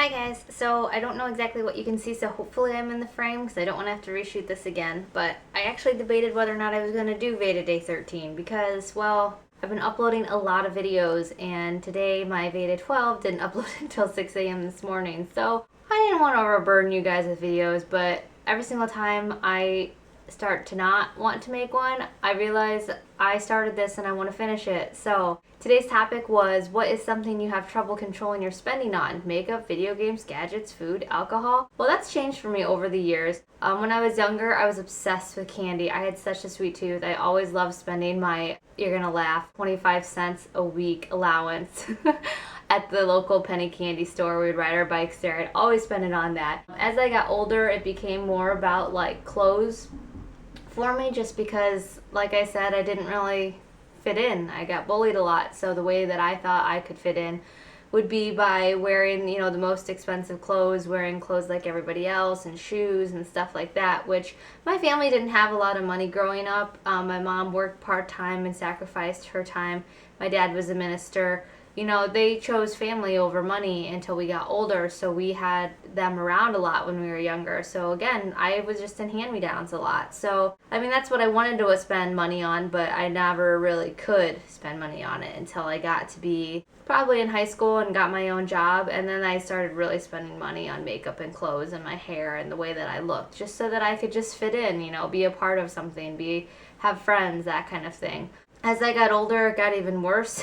Hi guys, so I don't know exactly what you can see, so hopefully I'm in the frame because I don't want to have to reshoot this again, but I actually debated whether or not I was going to do VEDA Day 13 because, well, I've been uploading a lot of videos and today my VEDA 12 didn't upload until 6 a.m. this morning, so I didn't want to overburden you guys with videos, but every single time I start to not want to make one, I realize I started this and I want to finish it. So today's topic was, what is something you have trouble controlling your spending on? Makeup, video games, gadgets, food, alcohol? Well, that's changed for me over the years. When I was younger, I was obsessed with candy. I had such a sweet tooth. I always loved spending my, you're gonna laugh, 25 cents a week allowance at the local penny candy store. We'd ride our bikes there. I'd always spend it on that. As I got older, it became more about like clothes for me, just because, like I said, I didn't really fit in. I got bullied a lot, so the way that I thought I could fit in would be by wearing, the most expensive clothes, wearing clothes like everybody else, and shoes and stuff like that, which my family didn't have a lot of money growing up. My mom worked part-time and sacrificed her time. My dad was a minister. They chose family over money until we got older, so we had them around a lot when we were younger. So again, I was just in hand-me-downs a lot. So, that's what I wanted to spend money on, but I never really could spend money on it until I got to be probably in high school and got my own job, and then I started really spending money on makeup and clothes and my hair and the way that I looked, just so that I could just fit in, be a part of something, have friends, that kind of thing. As I got older, it got even worse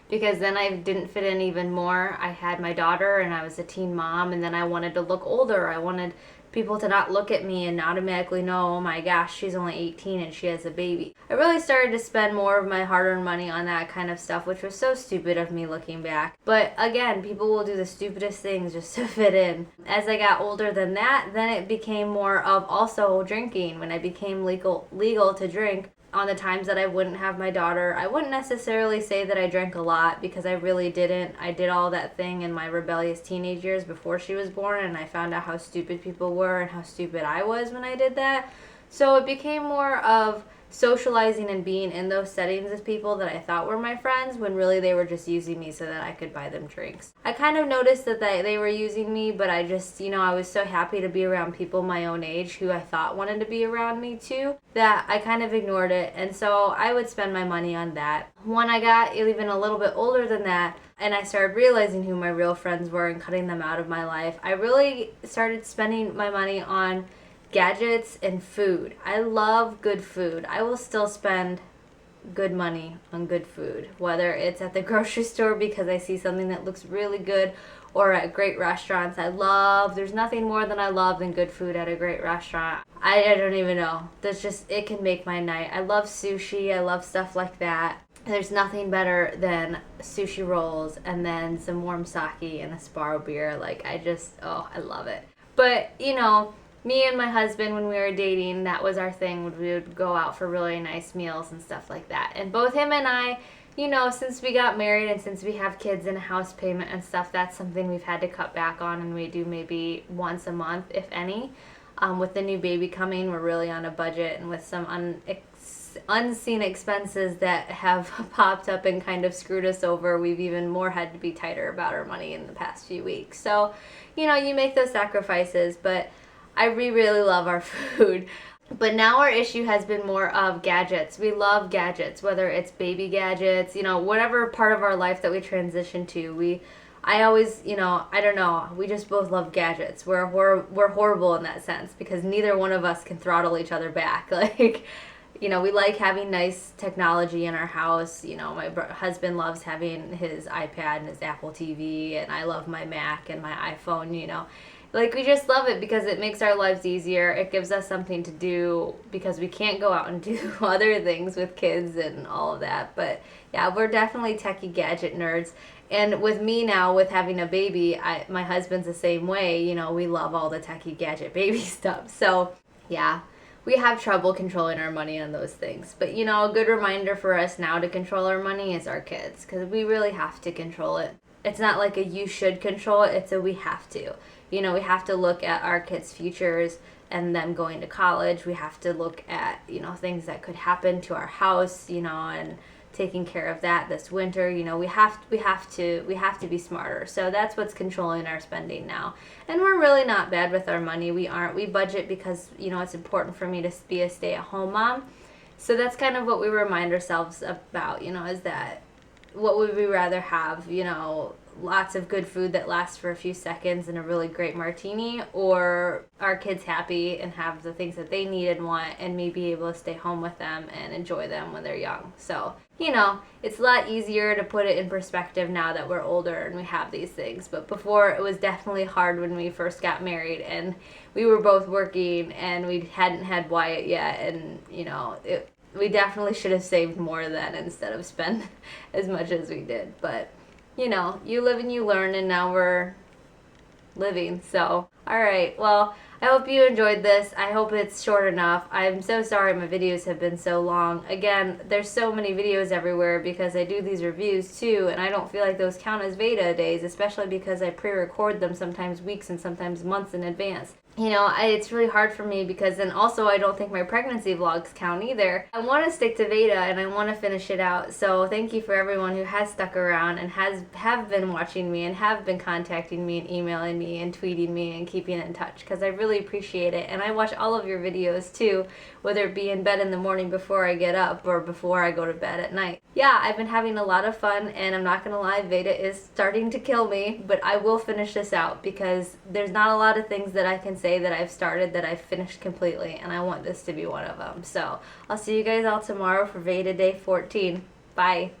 because then I didn't fit in even more. I had my daughter and I was a teen mom, and then I wanted to look older. I wanted people to not look at me and automatically know, oh my gosh, she's only 18 and she has a baby. I really started to spend more of my hard-earned money on that kind of stuff, which was so stupid of me looking back. But again, people will do the stupidest things just to fit in. As I got older than that, then it became more of also drinking. When I became legal to drink, on the times that I wouldn't have my daughter, I wouldn't necessarily say that I drank a lot, because I really didn't. I did all that thing in my rebellious teenage years before she was born, and I found out how stupid people were and how stupid I was when I did that. So it became more of socializing and being in those settings with people that I thought were my friends, when really they were just using me so that I could buy them drinks. I kind of noticed that they were using me, but I just, I was so happy to be around people my own age who I thought wanted to be around me too, that I kind of ignored it, and so I would spend my money on that. When I got even a little bit older than that, and I started realizing who my real friends were and cutting them out of my life, I really started spending my money on gadgets and food. I love good food. I will still spend good money on good food, whether it's at the grocery store because I see something that looks really good, or at great restaurants. There's nothing more than I love than good food at a great restaurant. I don't even know. It can make my night. I love sushi. I love stuff like that. There's nothing better than sushi rolls and then some warm sake and a Sparrow beer. I love it. But, me and my husband, when we were dating, that was our thing. We would go out for really nice meals and stuff like that. And both him and I, since we got married and since we have kids and a house payment and stuff, that's something we've had to cut back on, and we do maybe once a month, if any. With the new baby coming, we're really on a budget, and with some unseen expenses that have popped up and kind of screwed us over, we've even more had to be tighter about our money in the past few weeks. So, you make those sacrifices, but we really love our food. But now our issue has been more of gadgets. We love gadgets, whether it's baby gadgets, whatever part of our life that we transition to. I always, I don't know, we just both love gadgets. We're horrible in that sense because neither one of us can throttle each other back. We like having nice technology in our house. My husband loves having his iPad and his Apple TV, and I love my Mac and my iPhone, we just love it because it makes our lives easier. It gives us something to do because we can't go out and do other things with kids and all of that. But yeah, we're definitely techie gadget nerds. And with me now, with having a baby, my husband's the same way. We love all the techie gadget baby stuff. So yeah, we have trouble controlling our money on those things. But a good reminder for us now to control our money is our kids, because we really have to control it. It's not like a you should control it, it's a we have to. We have to look at our kids' futures and them going to college. We have to look at, things that could happen to our house, and taking care of that this winter. You know, we have to be smarter. So that's what's controlling our spending now. And we're really not bad with our money. We budget because, you know, it's important for me to be a stay-at-home mom. So that's kind of what we remind ourselves about, you know, is that what would we rather have, you know, lots of good food that lasts for a few seconds and a really great martini, or our kids happy and have the things that they need and want, and me be able to stay home with them and enjoy them when they're young. So, you know, it's a lot easier to put it in perspective now that we're older and we have these things. But before, it was definitely hard when we first got married and we were both working and we hadn't had Wyatt yet, and, you know, we definitely should have saved more then instead of spend as much as we did. But, you know, you live and you learn, and now we're living. So, alright, well, I hope you enjoyed this. I hope it's short enough. I'm so sorry my videos have been so long. Again, there's so many videos everywhere because I do these reviews too, and I don't feel like those count as VEDA days, especially because I pre-record them sometimes weeks and sometimes months in advance. You know, it's really hard for me because then also I don't think my pregnancy vlogs count either. I want to stick to VEDA and I want to finish it out. So thank you for everyone who has stuck around and have been watching me and have been contacting me and emailing me and tweeting me and keeping in touch, because I really appreciate it. And I watch all of your videos too, whether it be in bed in the morning before I get up or before I go to bed at night. Yeah, I've been having a lot of fun, and I'm not gonna lie, VEDA is starting to kill me, but I will finish this out because there's not a lot of things that I can say that I've started that I've finished completely, and I want this to be one of them. So I'll see you guys all tomorrow for VEDA Day 14. Bye.